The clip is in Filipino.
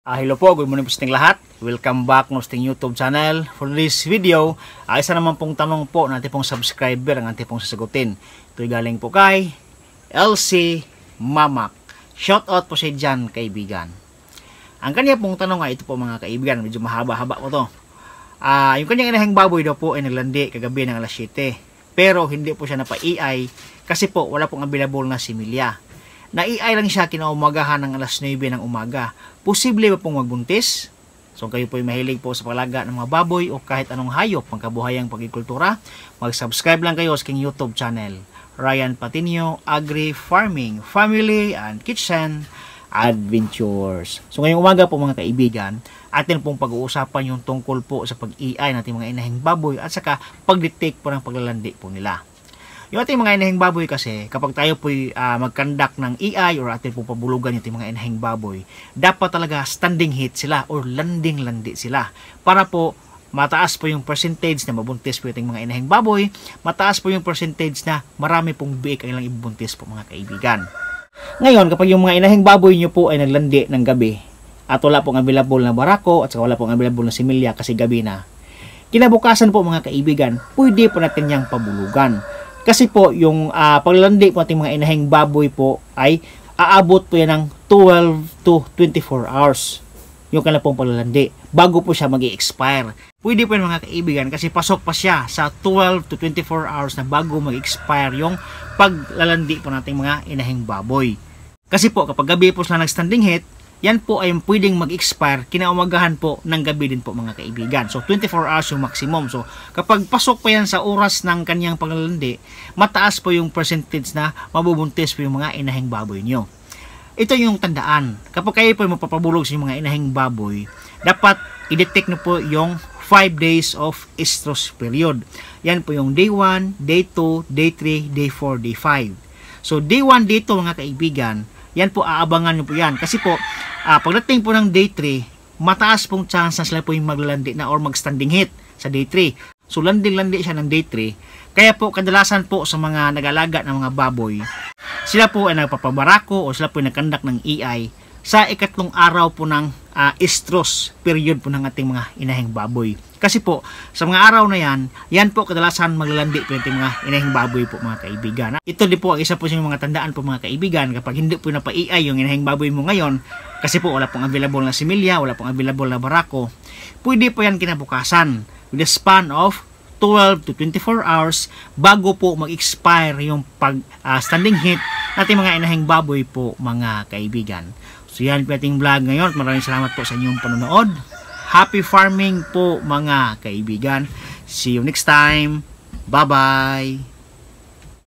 Hello po, good morning po sa ating lahat. Welcome back no sa ating YouTube channel. For this video, isa naman pong tanong po ng ating pong subscriber ang ating pong sasagutin. Ito'y galing po kay LC Mamak. Shout out po siya dyan, kaibigan. Ang kanya pong tanong ay ito po mga kaibigan, medyo mahaba-haba po to. Yung kanyang inahing baboy daw po ay naglandi kagabi ng alas 7. Pero hindi po siya napa-EI kasi po wala pong available na similya. Na-EI lang siya kinaumagahan ng alas 9 ng umaga. Posible ba pong magbuntis? So kayo po ay mahilig po sa palaga ng mga baboy o kahit anong hayop pangkabuhayang pagkikultura, mag-subscribe lang kayo sa aking YouTube channel. Ryan Patinio, Agri Farming, Family and Kitchen Adventures. So ngayong umaga po mga kaibigan, atin pong pag-uusapan yung tungkol po sa pag-EI natin mga inahing baboy at saka pag-detect po ng paglalandi po nila. Yung ating mga inahing baboy kasi, kapag tayo po'y mag-conduct ng EI or ating pong pabulugan yung ating mga inahing baboy, dapat talaga standing heat sila or landing-landi sila. Para po, mataas po yung percentage na mabuntis po yung ating mga inahing baboy, mataas po yung percentage na marami pong biik ang ilang ibuntis po mga kaibigan. Ngayon, kapag yung mga inahing baboy nyo po ay naglandi ng gabi, at wala pong available na barako, at saka wala pong available na similya kasi gabi na, kinabukasan po mga kaibigan, pwede po natin niyang pabulugan. Kasi po, yung paglalandi po ating mga inahing baboy po ay aabot po yan ng 12 to 24 hours. Yung kanilang pong paglalandi. Bago po siya mag-expire. Pwede po yan mga kaibigan kasi pasok pa siya sa 12 to 24 hours na bago mag-expire yung paglalandi po nating mga inahing baboy. Kasi po, kapag gabi po sila nag-standing heat, yan po ay pwedeng mag-expire kinaumagahan po ng gabi din po mga kaibigan. So 24 hours yung maximum. So kapag pasok pa yan sa oras ng kanyang paglalandi, mataas po yung percentage na mabubuntis po yung mga inahing baboy nyo. Ito yung tandaan. Kapag kayo po mapapabulog sa mga inahing baboy, dapat i-detect nyo po yung 5 days of estrus period. Yan po yung day 1, day 2, day 3, day 4, day 5. So day 1, day 2 mga kaibigan, yan po aabangan nyo po yan. Kasi po, pagdating po ng day 3, mataas pong chance na sila po yung maglalandi na or mag-standing heat sa day 3. So, landing-landi siya ng day 3. Kaya po, kadalasan po sa mga nag-alaga ng mga baboy, sila po ay nagpapabarako o sila po ay nagkandak ng EI sa ikatlong araw po ng estrus period po ng ating mga inahing baboy. Kasi po, sa mga araw na yan po kadalasan maglalandi po yung ating mga inahing baboy po mga kaibigan. Ito din po ang isa po sa mga tandaan po mga kaibigan kapag hindi po napa-EI yung inahing baboy mo ngayon, kasi po wala pong available na similya, wala pong available na barako, pwede po yan kinabukasan with a span of 12 to 24 hours bago po mag-expire yung standing heat natin mga inahing baboy po mga kaibigan. So yan po ating vlog ngayon. Maraming salamat po sa inyong panonood. Happy farming po mga kaibigan. See you next time. Bye-bye.